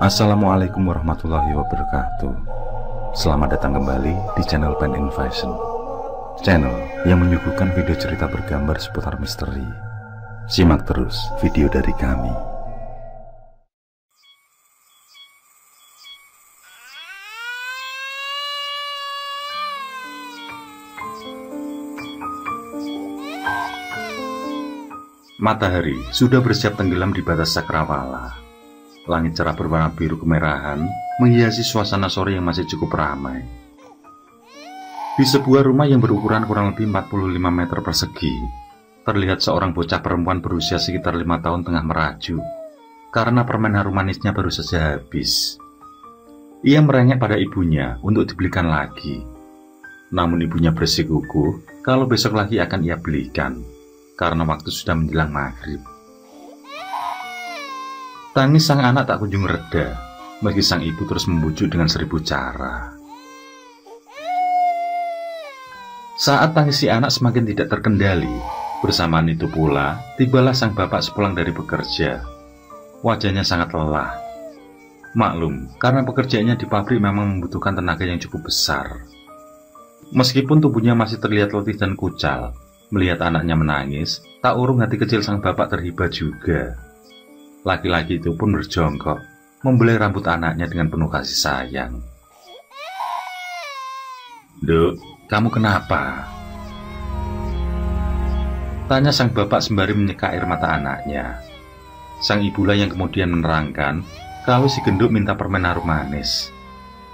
Assalamualaikum warahmatullahi wabarakatuh. Selamat datang kembali di channel Pen Invasion, channel yang menyuguhkan video cerita bergambar seputar misteri. Simak terus video dari kami. Matahari sudah bersiap tenggelam di batas cakrawala. Langit cerah berwarna biru kemerahan menghiasi suasana sore yang masih cukup ramai. Di sebuah rumah yang berukuran kurang lebih 45 meter persegi, terlihat seorang bocah perempuan berusia sekitar 5 tahun tengah merajuk karena permen harum manisnya baru saja habis. Ia merengek pada ibunya untuk dibelikan lagi. Namun ibunya bersikukuh kalau besok lagi akan ia belikan, karena waktu sudah menjelang maghrib. Tangis sang anak tak kunjung reda, meski sang ibu terus membujuk dengan 1000 cara. Saat tangis si anak semakin tidak terkendali, bersamaan itu pula tibalah sang bapak sepulang dari bekerja. Wajahnya sangat lelah. Maklum, karena pekerjaannya di pabrik memang membutuhkan tenaga yang cukup besar. Meskipun tubuhnya masih terlihat letih dan kucal, melihat anaknya menangis, tak urung hati kecil sang bapak terhibah juga. Laki-laki itu pun berjongkok, membelai rambut anaknya dengan penuh kasih sayang. "Duk, kamu kenapa?" tanya sang bapak sembari menyeka air mata anaknya. Sang ibulah yang kemudian menerangkan kalau si genduk minta permen harum manis.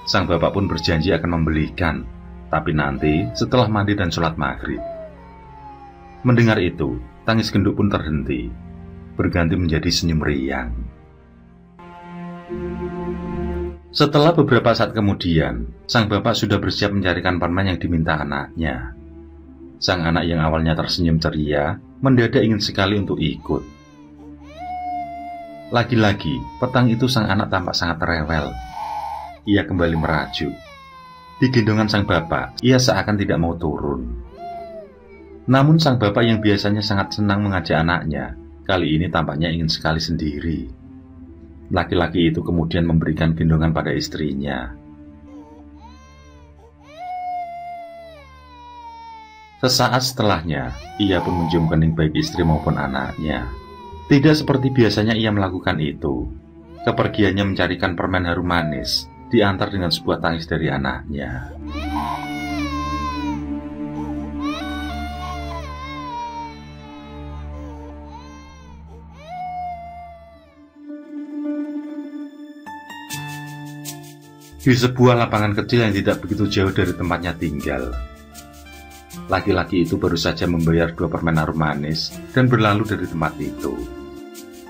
Sang bapak pun berjanji akan membelikan, tapi nanti setelah mandi dan sholat maghrib. Mendengar itu, tangis genduk pun terhenti, berganti menjadi senyum riang. Setelah beberapa saat kemudian, sang bapak sudah bersiap mencarikan permen yang diminta anaknya. Sang anak yang awalnya tersenyum ceria, mendadak ingin sekali untuk ikut. Lagi-lagi, petang itu sang anak tampak sangat rewel. Ia kembali merajuk. Di gendongan sang bapak, ia seakan tidak mau turun. Namun sang bapak yang biasanya sangat senang mengajak anaknya, kali ini tampaknya ingin sekali sendiri. Laki-laki itu kemudian memberikan gendongan pada istrinya. Sesaat setelahnya, ia pun mencium kening baik istri maupun anaknya. Tidak seperti biasanya ia melakukan itu. Kepergiannya mencarikan permen harum manis, diantar dengan sebuah tangis dari anaknya. Di sebuah lapangan kecil yang tidak begitu jauh dari tempatnya tinggal, laki-laki itu baru saja membayar 2 permen harum manis dan berlalu dari tempat itu.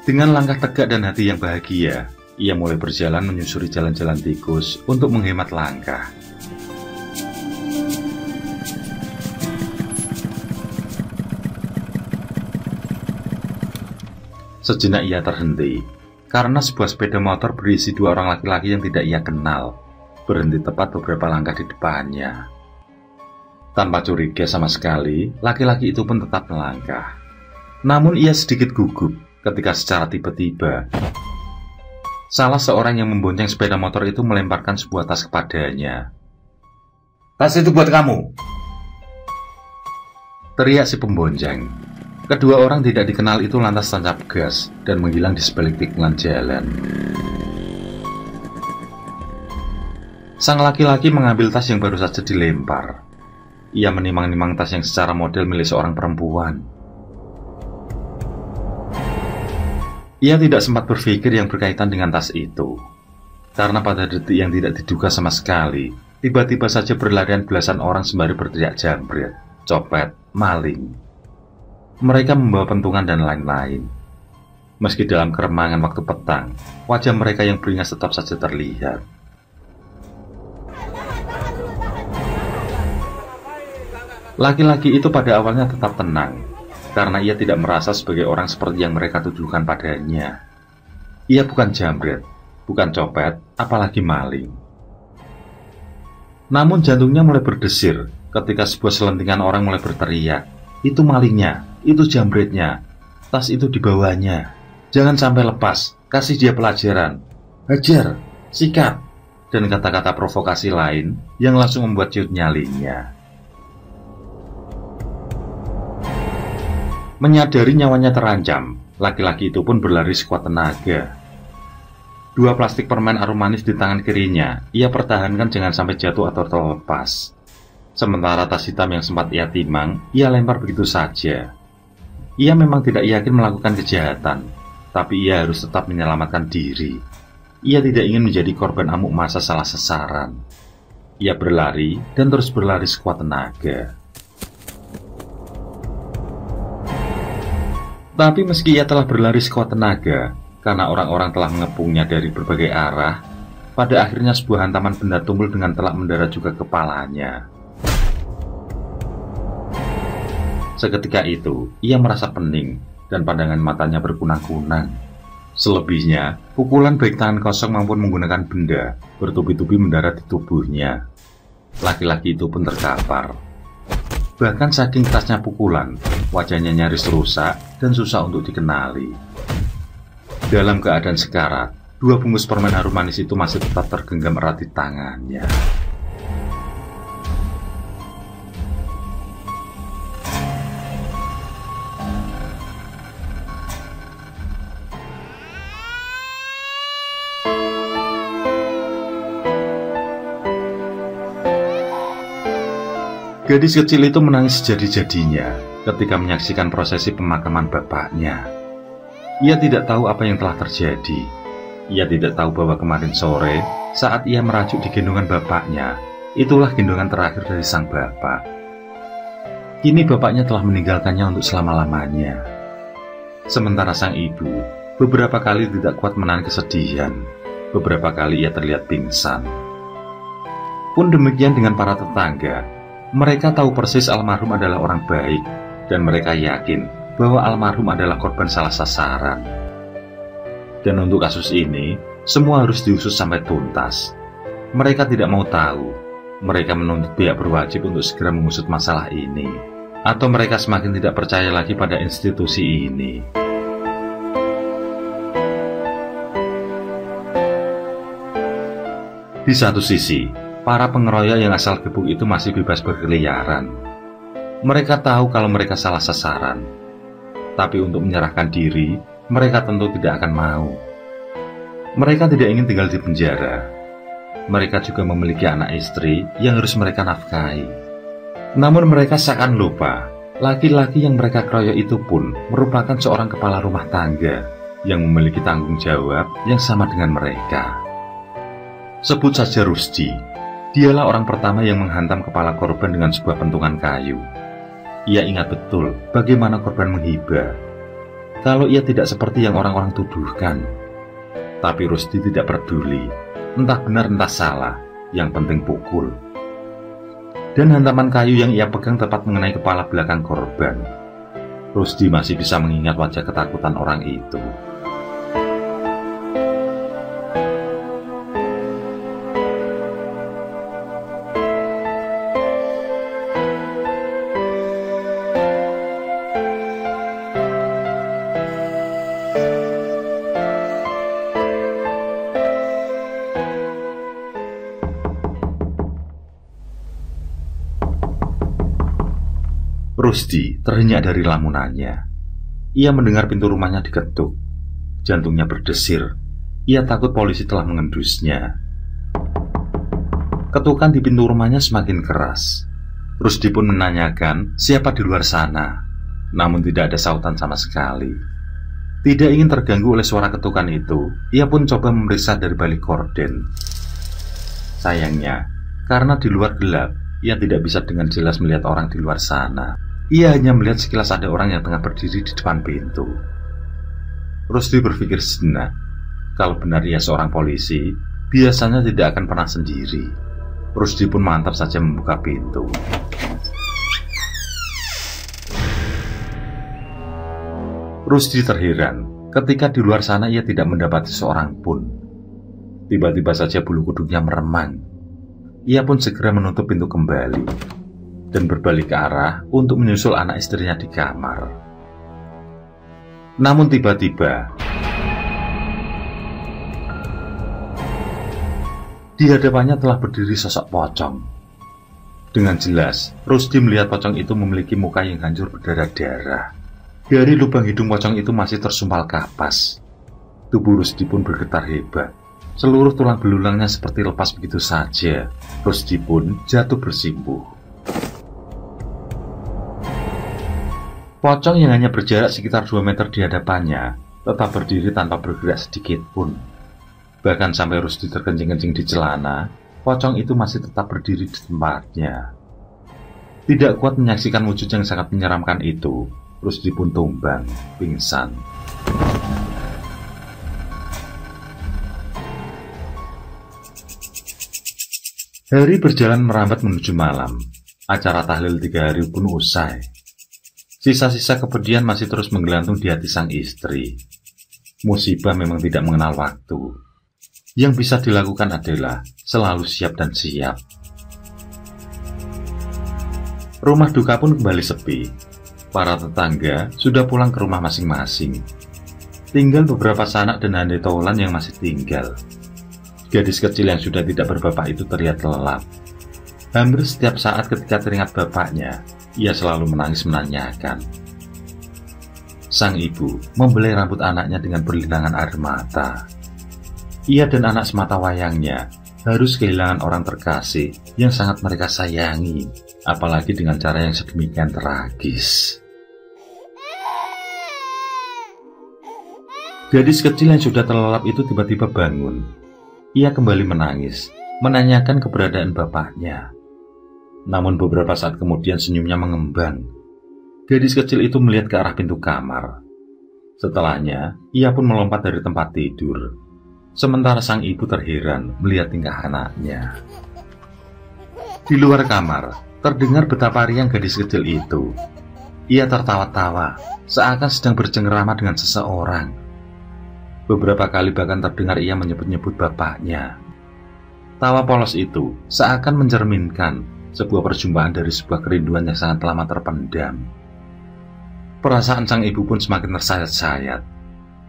Dengan langkah tegak dan hati yang bahagia, ia mulai berjalan menyusuri jalan-jalan tikus untuk menghemat langkah. Sejenak ia terhenti, karena sebuah sepeda motor berisi 2 orang laki-laki yang tidak ia kenal berhenti tepat beberapa langkah di depannya. Tanpa curiga sama sekali, laki-laki itu pun tetap melangkah. Namun ia sedikit gugup ketika secara tiba-tiba salah seorang yang membonceng sepeda motor itu melemparkan sebuah tas kepadanya. "Tas itu buat kamu!" teriak si pembonceng. Kedua orang tidak dikenal itu lantas tancap gas dan menghilang di sebalik tikungan jalan. Sang laki-laki mengambil tas yang baru saja dilempar. Ia menimang-nimang tas yang secara model milik seorang perempuan. Ia tidak sempat berpikir yang berkaitan dengan tas itu, karena pada detik yang tidak diduga sama sekali, tiba-tiba saja berlarian belasan orang sembari berteriak jambret, copet, maling. Mereka membawa pentungan dan lain-lain. Meski dalam keremangan waktu petang, wajah mereka yang beringas tetap saja terlihat. Laki-laki itu pada awalnya tetap tenang, karena ia tidak merasa sebagai orang seperti yang mereka tuduhkan padanya. Ia bukan jambret, bukan copet, apalagi maling. Namun jantungnya mulai berdesir ketika sebuah selentingan orang mulai berteriak, "Itu malingnya, itu jambretnya, tas itu dibawanya, Jangan sampai lepas, kasih dia pelajaran. Hajar, sikat, dan kata-kata provokasi lain yang langsung membuat ciut nyalinya. Menyadari nyawanya terancam, laki-laki itu pun berlari sekuat tenaga. 2 plastik permen arum manis di tangan kirinya, ia pertahankan jangan sampai jatuh atau terlepas. Sementara tas hitam yang sempat ia timang, ia lempar begitu saja. Ia memang tidak yakin melakukan kejahatan, tapi ia harus tetap menyelamatkan diri. Ia tidak ingin menjadi korban amuk massa salah sasaran. Ia berlari dan terus berlari sekuat tenaga. Tapi meski ia telah berlari sekuat tenaga, karena orang-orang telah mengepungnya dari berbagai arah, pada akhirnya sebuah hantaman benda tumpul dengan telak mendarat juga kepalanya. Seketika itu, ia merasa pening dan pandangan matanya berkunang-kunang. Selebihnya, pukulan baik tangan kosong maupun menggunakan benda bertubi-tubi mendarat di tubuhnya. Laki-laki itu pun terkapar. Bahkan saking kerasnya pukulan, wajahnya nyaris rusak dan susah untuk dikenali. Dalam keadaan sekarat, 2 bungkus permen harum manis itu masih tetap tergenggam erat di tangannya. Gadis kecil itu menangis sejadi-jadinya ketika menyaksikan prosesi pemakaman bapaknya. Ia tidak tahu apa yang telah terjadi. Ia tidak tahu bahwa kemarin sore, saat ia merajuk di gendongan bapaknya, itulah gendongan terakhir dari sang bapak. Kini bapaknya telah meninggalkannya untuk selama-lamanya. Sementara sang ibu, beberapa kali tidak kuat menahan kesedihan. Beberapa kali ia terlihat pingsan. Pun demikian dengan para tetangga. Mereka tahu persis almarhum adalah orang baik, dan mereka yakin bahwa almarhum adalah korban salah sasaran. Dan untuk kasus ini, semua harus diusut sampai tuntas. Mereka tidak mau tahu. Mereka menuntut pihak berwajib untuk segera mengusut masalah ini. Atau mereka semakin tidak percaya lagi pada institusi ini. Di satu sisi, para pengeroyok yang asal gebuk itu masih bebas berkeliaran. Mereka tahu kalau mereka salah sasaran. Tapi untuk menyerahkan diri, mereka tentu tidak akan mau. Mereka tidak ingin tinggal di penjara. Mereka juga memiliki anak istri yang harus mereka nafkahi. Namun mereka seakan lupa, laki-laki yang mereka keroyok itu pun merupakan seorang kepala rumah tangga yang memiliki tanggung jawab yang sama dengan mereka. Sebut saja Rusdi. Dialah orang pertama yang menghantam kepala korban dengan sebuah pentungan kayu. Ia ingat betul bagaimana korban menghibah. Kalau ia tidak seperti yang orang-orang tuduhkan. Tapi Rusdi tidak peduli. Entah benar entah salah, yang penting pukul. Dan hantaman kayu yang ia pegang tepat mengenai kepala belakang korban. Rusdi masih bisa mengingat wajah ketakutan orang itu. Rusdi terhenyak dari lamunannya. Ia mendengar pintu rumahnya diketuk. Jantungnya berdesir. Ia takut polisi telah mengendusnya. Ketukan di pintu rumahnya semakin keras. Rusdi pun menanyakan siapa di luar sana. Namun tidak ada sautan sama sekali. Tidak ingin terganggu oleh suara ketukan itu, ia pun coba memeriksa dari balik korden. Sayangnya, karena di luar gelap, ia tidak bisa dengan jelas melihat orang di luar sana. Ia hanya melihat sekilas ada orang yang tengah berdiri di depan pintu. Rusdi berpikir sejenak, kalau benar ia seorang polisi, biasanya tidak akan pernah sendiri. Rusdi pun mantap saja membuka pintu. Rusdi terheran ketika di luar sana ia tidak mendapati seorang pun. Tiba-tiba saja bulu kuduknya meremang. Ia pun segera menutup pintu kembali dan berbalik ke arah untuk menyusul anak istrinya di kamar. Namun tiba-tiba Di hadapannya telah berdiri sosok pocong. Dengan jelas, Rusdi melihat pocong itu memiliki muka yang hancur berdarah-darah. Dari lubang hidung pocong itu masih tersumpal kapas. Tubuh Rusdi pun bergetar hebat. Seluruh tulang belulangnya seperti lepas begitu saja. Rusdi pun jatuh bersimpuh. Pocong yang hanya berjarak sekitar 2 meter di hadapannya tetap berdiri tanpa bergerak sedikit pun. Bahkan sampai Rusdi terkencing-kencing di celana, pocong itu masih tetap berdiri di tempatnya. Tidak kuat menyaksikan wujud yang sangat menyeramkan itu, Rusdi pun tumbang, pingsan. Hari berjalan merambat menuju malam. Acara tahlil 3 hari pun usai. Sisa-sisa kepedihan masih terus menggelantung di hati sang istri. Musibah memang tidak mengenal waktu. Yang bisa dilakukan adalah selalu siap dan siap. Rumah duka pun kembali sepi. Para tetangga sudah pulang ke rumah masing-masing. Tinggal beberapa sanak dan handai taulan yang masih tinggal. Gadis kecil yang sudah tidak berbapak itu terlihat lelap. Hampir setiap saat ketika teringat bapaknya, ia selalu menangis menanyakan. Sang ibu membelai rambut anaknya dengan berlinangan air mata. Ia dan anak semata wayangnya harus kehilangan orang terkasih yang sangat mereka sayangi, apalagi dengan cara yang sedemikian tragis. Gadis kecil yang sudah terlelap itu tiba-tiba bangun. Ia kembali menangis, menanyakan keberadaan bapaknya. Namun beberapa saat kemudian senyumnya mengembang. Gadis kecil itu melihat ke arah pintu kamar. Setelahnya, ia pun melompat dari tempat tidur. Sementara sang ibu terheran melihat tingkah anaknya. Di luar kamar, terdengar betapa riang gadis kecil itu. Ia tertawa-tawa, seakan sedang bercengkerama dengan seseorang. Beberapa kali bahkan terdengar ia menyebut-nyebut bapaknya. Tawa polos itu seakan mencerminkan sebuah perjumpaan dari sebuah kerinduan yang sangat lama terpendam. Perasaan sang ibu pun semakin tersayat-sayat.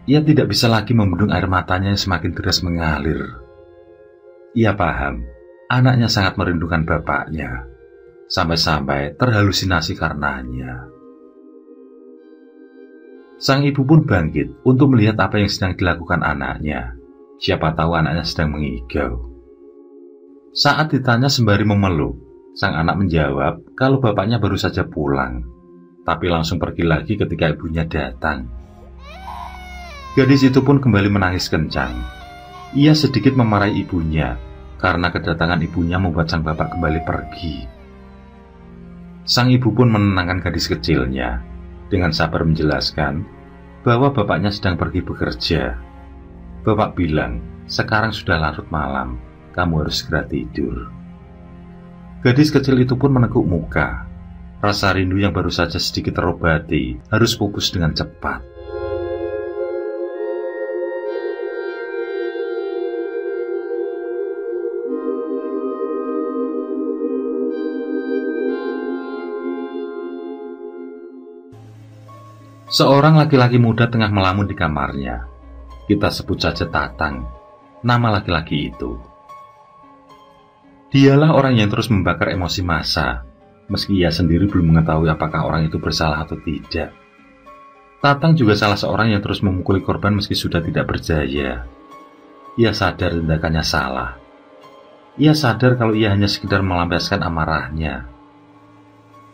Ia tidak bisa lagi membendung air matanya yang semakin deras mengalir. Ia paham, anaknya sangat merindukan bapaknya. Sampai-sampai terhalusinasi karenanya. Sang ibu pun bangkit untuk melihat apa yang sedang dilakukan anaknya. Siapa tahu anaknya sedang mengigau. Saat ditanya sembari memeluk, sang anak menjawab kalau bapaknya baru saja pulang, tapi langsung pergi lagi ketika ibunya datang. Gadis itu pun kembali menangis kencang. Ia sedikit memarahi ibunya karena kedatangan ibunya membuat sang bapak kembali pergi. Sang ibu pun menenangkan gadis kecilnya dengan sabar menjelaskan bahwa bapaknya sedang pergi bekerja. Bapak bilang, sekarang sudah larut malam, kamu harus segera tidur. Gadis kecil itu pun menekuk muka. Rasa rindu yang baru saja sedikit terobati harus pupus dengan cepat. Seorang laki-laki muda tengah melamun di kamarnya. Kita sebut saja Tatang, nama laki-laki itu. Dialah orang yang terus membakar emosi massa, meski ia sendiri belum mengetahui apakah orang itu bersalah atau tidak. Tatang juga salah seorang yang terus memukuli korban meski sudah tidak berjaya. Ia sadar tindakannya salah. Ia sadar kalau ia hanya sekedar melampiaskan amarahnya.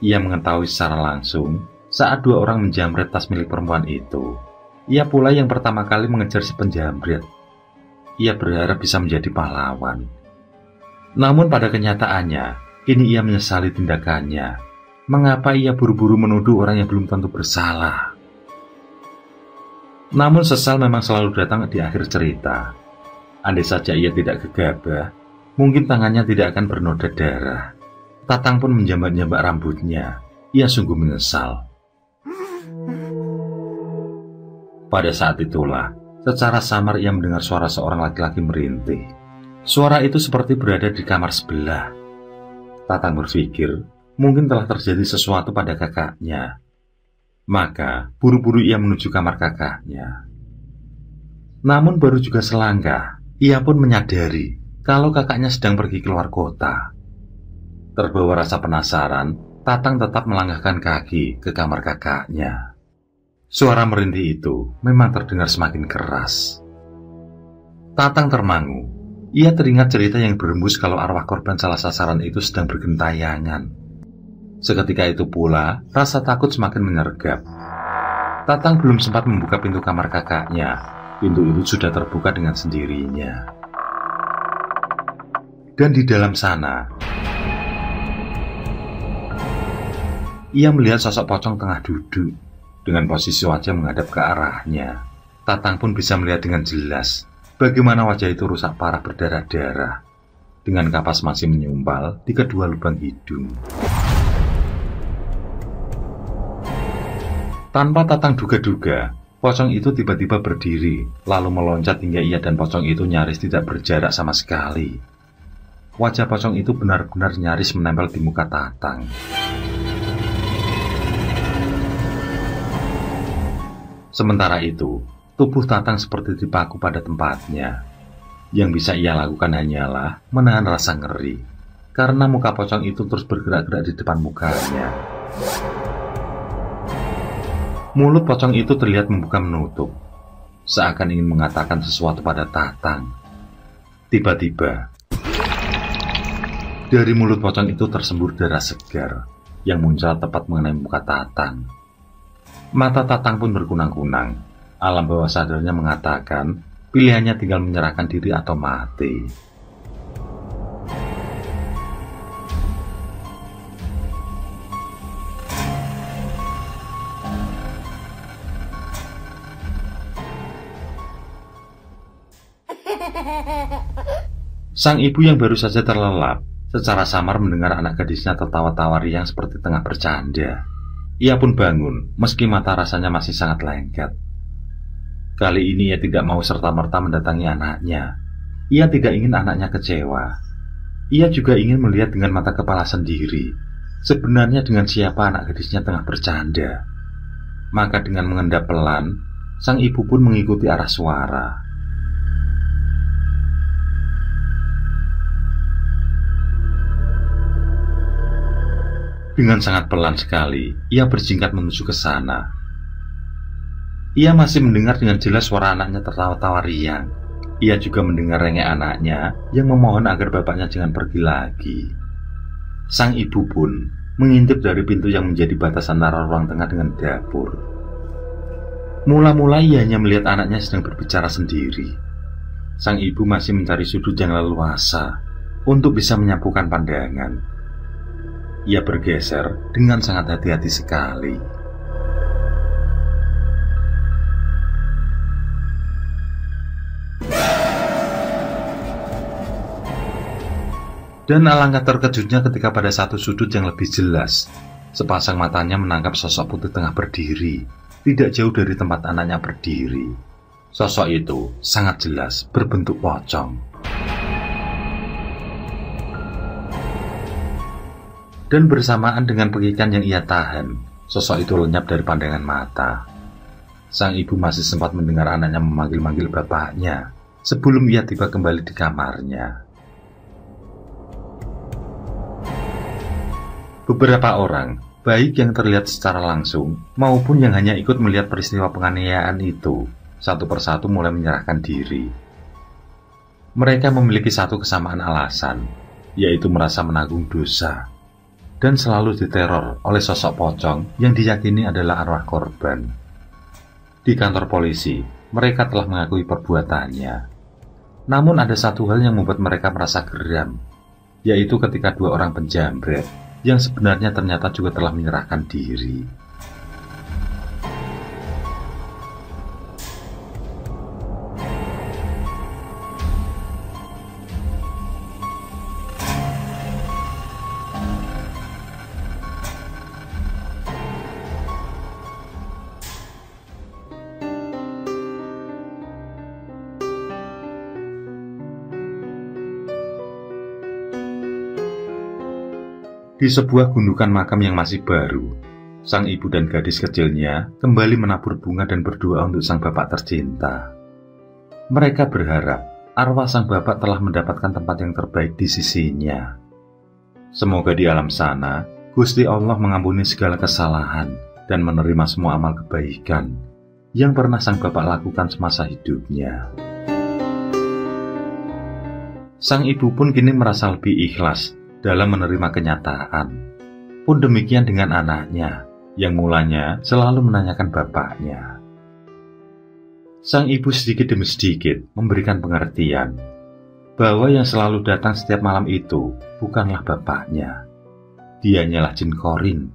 Ia mengetahui secara langsung saat 2 orang menjamret tas milik perempuan itu. Ia pula yang pertama kali mengejar si penjamret. Ia berharap bisa menjadi pahlawan. Namun pada kenyataannya, kini ia menyesali tindakannya. Mengapa ia buru-buru menuduh orang yang belum tentu bersalah? Namun sesal memang selalu datang di akhir cerita. Andai saja ia tidak gegabah, mungkin tangannya tidak akan bernoda darah. Tatang pun menjambat-jambat rambutnya. Ia sungguh menyesal. Pada saat itulah, secara samar ia mendengar suara seorang laki-laki merintih. Suara itu seperti berada di kamar sebelah. Tatang berpikir, mungkin telah terjadi sesuatu pada kakaknya. Maka, buru-buru ia menuju kamar kakaknya. Namun baru juga selangkah, ia pun menyadari kalau kakaknya sedang pergi keluar kota. Terbawa rasa penasaran, Tatang tetap melangkahkan kaki ke kamar kakaknya. Suara merintih itu memang terdengar semakin keras. Tatang termangu. Ia teringat cerita yang berembus kalau arwah korban salah sasaran itu sedang bergentayangan. Seketika itu pula, rasa takut semakin menyergap. Tatang belum sempat membuka pintu kamar kakaknya. Pintu itu sudah terbuka dengan sendirinya. Dan di dalam sana, ia melihat sosok pocong tengah duduk. Dengan posisi wajah menghadap ke arahnya, Tatang pun bisa melihat dengan jelas bagaimana wajah itu rusak parah berdarah-darah, dengan kapas masih menyumpal di kedua lubang hidung. Tanpa Tatang duga-duga, pocong itu tiba-tiba berdiri, lalu meloncat hingga ia dan pocong itu nyaris tidak berjarak sama sekali. Wajah pocong itu benar-benar nyaris menempel di muka Tatang. Sementara itu, tubuh Tatang seperti dipaku pada tempatnya. Yang bisa ia lakukan hanyalah menahan rasa ngeri, karena muka pocong itu terus bergerak-gerak di depan mukanya. Mulut pocong itu terlihat membuka menutup, seakan ingin mengatakan sesuatu pada Tatang. Tiba-tiba, dari mulut pocong itu tersembur darah segar yang muncul tepat mengenai muka Tatang. Mata Tatang pun berkunang-kunang. Alam bawah sadarnya mengatakan pilihannya tinggal menyerahkan diri atau mati. Sang ibu yang baru saja terlelap secara samar mendengar anak gadisnya tertawa-tawa riang seperti tengah bercanda. Ia pun bangun, meski mata rasanya masih sangat lengket. Kali ini ia tidak mau serta-merta mendatangi anaknya. Ia tidak ingin anaknya kecewa. Ia juga ingin melihat dengan mata kepala sendiri, sebenarnya dengan siapa anak gadisnya tengah bercanda. Maka dengan mengendap pelan, sang ibu pun mengikuti arah suara. Dengan sangat pelan sekali, ia berjingkat menuju ke sana. Ia masih mendengar dengan jelas suara anaknya tertawa-tawa riang. Ia juga mendengar rengek anaknya yang memohon agar bapaknya jangan pergi lagi. Sang ibu pun mengintip dari pintu yang menjadi batas antara ruang tengah dengan dapur. Mula-mula ia hanya melihat anaknya sedang berbicara sendiri. Sang ibu masih mencari sudut yang leluasa untuk bisa menyapukan pandangan. Ia bergeser dengan sangat hati-hati sekali. Dan alangkah terkejutnya ketika pada satu sudut yang lebih jelas, sepasang matanya menangkap sosok putih tengah berdiri, tidak jauh dari tempat anaknya berdiri. Sosok itu sangat jelas berbentuk pocong. Dan bersamaan dengan pengikan yang ia tahan, sosok itu lenyap dari pandangan mata. Sang ibu masih sempat mendengar anaknya memanggil-manggil bapaknya sebelum ia tiba kembali di kamarnya. Beberapa orang, baik yang terlihat secara langsung maupun yang hanya ikut melihat peristiwa penganiayaan itu, satu persatu mulai menyerahkan diri. Mereka memiliki satu kesamaan alasan, yaitu merasa menanggung dosa dan selalu diteror oleh sosok pocong yang diyakini adalah arwah korban. Di kantor polisi, mereka telah mengakui perbuatannya. Namun ada satu hal yang membuat mereka merasa geram, yaitu ketika dua orang penjamret yang sebenarnya ternyata juga telah menyerahkan diri. Di sebuah gundukan makam yang masih baru, sang ibu dan gadis kecilnya kembali menabur bunga dan berdoa untuk sang bapak tercinta. Mereka berharap arwah sang bapak telah mendapatkan tempat yang terbaik di sisinya. Semoga di alam sana, Gusti Allah mengampuni segala kesalahan dan menerima semua amal kebaikan yang pernah sang bapak lakukan semasa hidupnya. Sang ibu pun kini merasa lebih ikhlas dalam menerima kenyataan. Pun demikian dengan anaknya, yang mulanya selalu menanyakan bapaknya. Sang ibu sedikit demi sedikit memberikan pengertian bahwa yang selalu datang setiap malam itu bukanlah bapaknya. Dianyalah jin korin.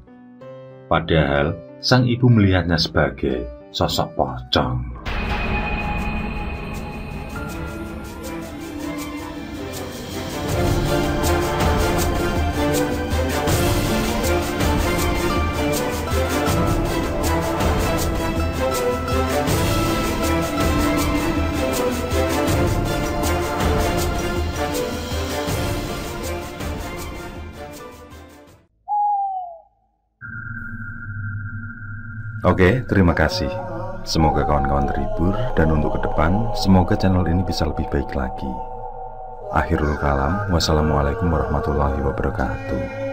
Padahal sang ibu melihatnya sebagai sosok pocong. Oke, terima kasih. Semoga kawan-kawan terhibur, dan untuk ke depan, semoga channel ini bisa lebih baik lagi. Akhirul kalam, wassalamualaikum warahmatullahi wabarakatuh.